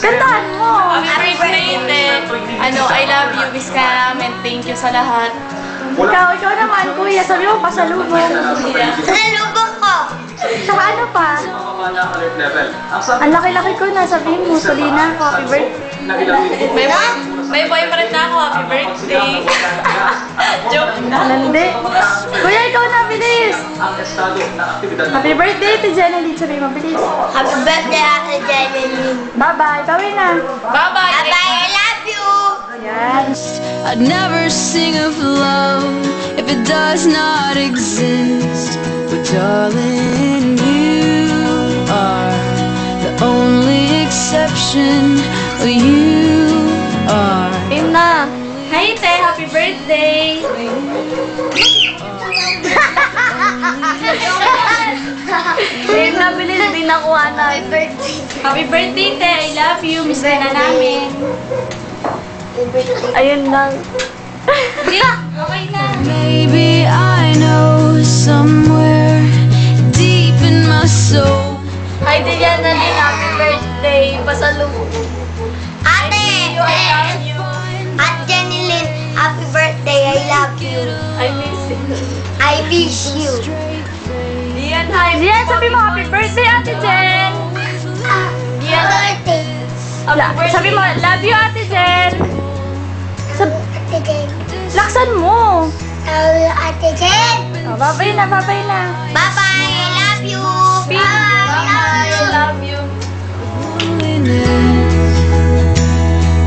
Kantahan mo. Happy birthday, Te. I love you. Miss ka namin. Thank you sa lahat. Ikaw naman, kuya. Sabi mo, pasalubong. Salubong ko. Tsaka ano pa? Ang laki-laki ko na. Sabihin mo, Solina, happy birthday. May boyfriend na ako. Happy birthday. Joke na. Hindi. Kuya, ikaw na, bilis. Happy birthday to Jeneline. Sabihin mo, bilis. Happy birthday, Ate Jeneline. Bye-bye. Gawin na. Bye-bye. Bye-bye, I love you. Yan. I'd never sing of love if it does not exist. But darling, you are the only exception. You are. Team na. Hi, Te. Happy birthday. Team na, bilis. Di nakuha na. Happy birthday, Te. I love you. Miss ka na namin. Ayun lang. Okay na. Maybe I know somewhere deep in my soul. Hi, Diana din. Happy birthday. Pasalubong. Ate, I love you. Ate Jeneline, happy birthday, I love you. I miss you. I miss you. Dian, hi. Dian, sabi mo, happy birthday, Ate Jen. Happy birthday. Sabi mo, love you, Ate Jen. Ate Jen. Laksan mo. Ate Jen. Oh, babay na, babay na. Bye-bye, I love you. Bye, I love you.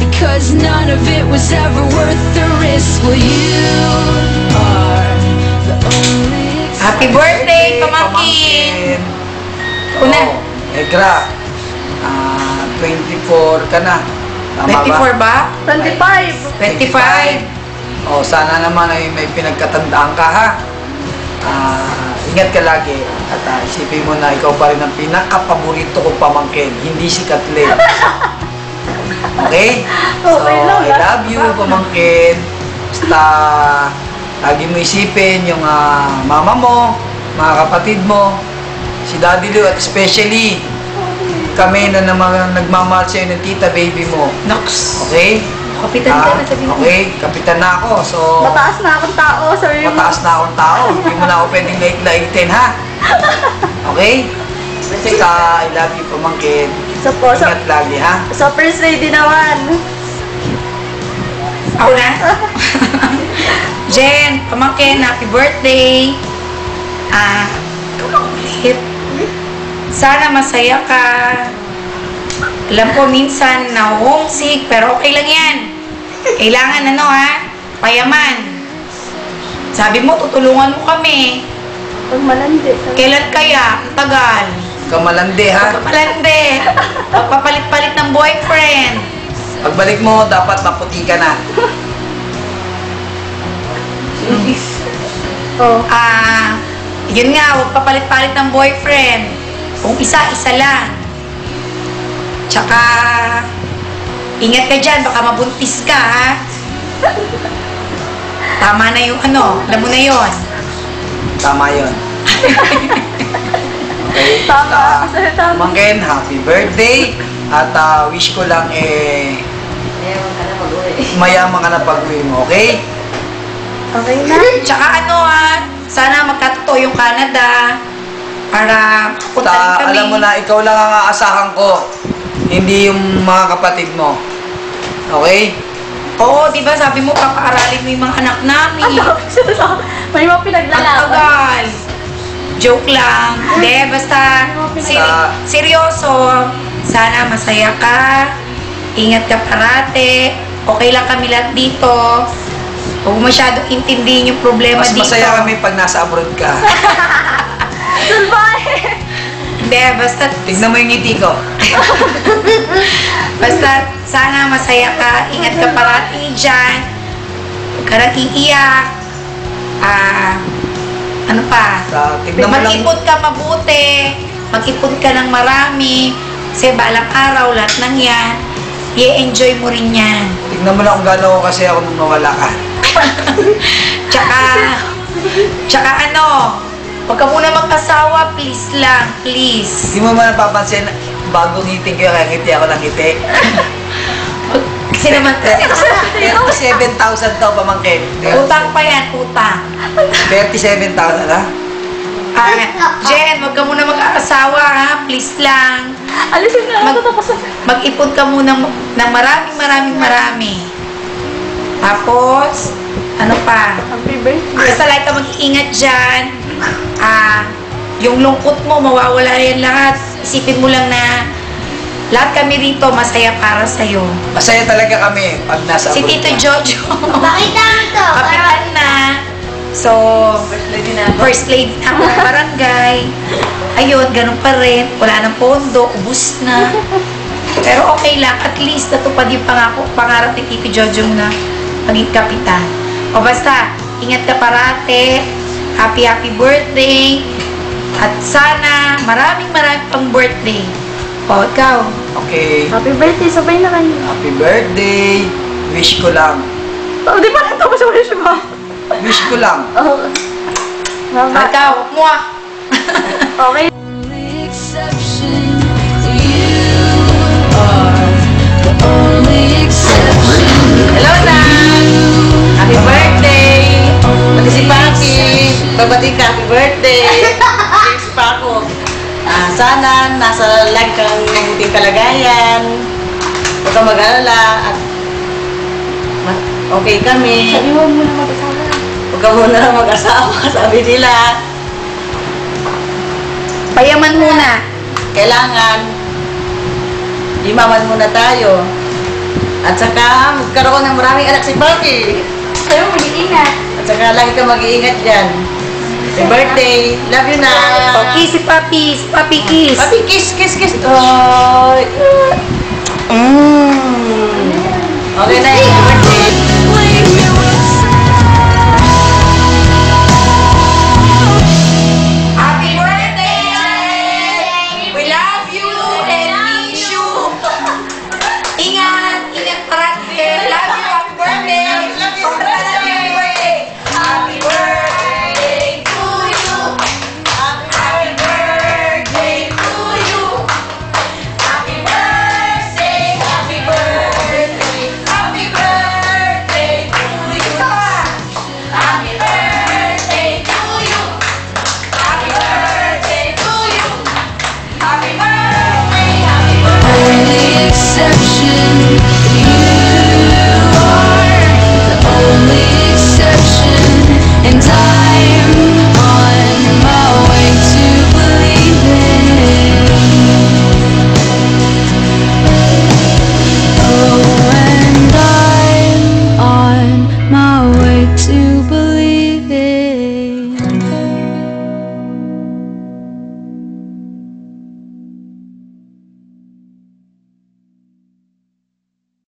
Because none of it was ever worth the risk. Well, you are the only Happy birthday, pamangkin. Una. Egra, 24 ka na. Tama 24 ba? 25. 25. O, sana naman ay may pinagkatandaan ka, ha? Ingat ka lagi. At isipin mo na ikaw pa rin ang pinaka-paborito kong pamangkin, hindi si Kathleen. Okay? So, Okay lang, I love you, pamangkin. Basta, lagi mo isipin yung mama mo, mga kapatid mo, si Daddy Lou, at especially kami na naman nagmamahal sa'yo ng tita baby mo. Nox. Okay? Kapitan ka na, sabihin mo. Okay, kapitan na ako. So, Mataas na akong tao, sabi mo. mataas na akong tao. Hindi mo na ako pwedeng lait-laitin, ha? Okay? Basta, I love you, pamangkin. So po, so, Ingat lagi, ha? so first lady naman. Ako na? Jen, pamangkin, happy birthday. Ikaw na ulit. Sana masaya ka. Alam ko minsan na homesick, pero okay lang yan. Kailangan payaman. Sabi mo, tutulungan mo kami. Pag malandi. Kailan kaya? Ang tagal. Kamalandi, ha? Malande. Pagpapalit-palit ng boyfriend. Pagbalik mo, dapat maputi ka na. Oh. Yun nga, huwag papalit-palit ng boyfriend. Kung isa-isa lang. Tsaka, ingat ka dyan, baka mabuntis ka, ha? Tama na yung alam mo na yon. Tama yun. Okay? Tama. Tama. Pamangkin, happy birthday. At wish ko lang mayaman ka na pag-uwi mo, okay? Okay na. Tsaka sana magkatotoo yung Canada para puntahan kami. Alam mo na, ikaw lang ang aasahan ko. Hindi yung mga kapatid mo. Okay? Oo, di ba sabi mo papaaralin mo yung mga anak namin. May mga Ang pinaglalaban. tagal. Joke lang. Hindi, basta seryoso. Sana masaya ka. Ingat ka parate. Okay lang kami lahat dito. Huwag masyadong intindihin yung problema Mas dito. masaya kami pag nasa abroad ka. Sulbay! Hindi, basta Tignan mo yung ngiti ko. basta sana masaya ka. Ingat ka parati dyan. Huwag ka nang iiyak. Ano pa? Tignan mo lang. Mag-ipon ka mabuti. Mag-ipon ka ng marami. Kasi balang araw, lahat ng yan, i-enjoy mo rin yan. Tignan mo lang kung gano'n ko kasi ako nung nawala ka. Tsaka huwag ka muna mag-asawa, please lang, please. Hindi mo ba napapansin, bagong ngiting ko, kaya ngiti ako ng ngiti. Kasi naman, 37,000 daw, pamangkin. utang pa yan, utang. 37,000, ha? Jen, wag ka muna mag-aasawa ha, please lang. Alisin na ako tapos. Mag-ipon ka muna ng marami. Tapos, ano pa? Happy birthday. Basta like ka mag-iingat dyan. Yung lungkot mo, mawawala yan lahat. Isipin mo lang na lahat kami rito masaya para sa'yo. Masaya talaga kami pag nasa Si abroad Tito ka. Jojo, Bakit naman to? kapitan na. So, first lady na ako ng barangay. Ayun, ganun pa rin. Wala ng pondo, ubus na. Pero okay lang, at least natupad yung pangarap ni Tito Jojo na maging kapitan. O basta, ingat ka parate. Happy birthday. At sana, maraming pang birthday. O, ikaw. Okay. Happy birthday, sabay na kayo. Happy birthday. Wish ko lang. Oh, di ba natapos mo siya ba? Wish ko lang. Oh. Mama. Ikaw, mua. Okay. only exception. You are the only exception. Hello, Nan! Happy birthday! Pati si Paki, babati ka, happy birthday! Thanks pa ako. Sana nasa lagi kang mabuting kalagayan. Huwag kang mag-alala at okay kami. Sabi mo muna mag-asawa. Huwag ka muna mag-asawa, sabi nila. Payaman muna. Kailangan imaman muna tayo. At saka magkaroon ng maraming anak si Paki. Sabi mo, mag-iingat. At saka lagi ka mag-iingat dyan. Happy birthday! Love you na! Okay, si Papi. Si Papi kiss. Papi, kiss! Ay. Okay na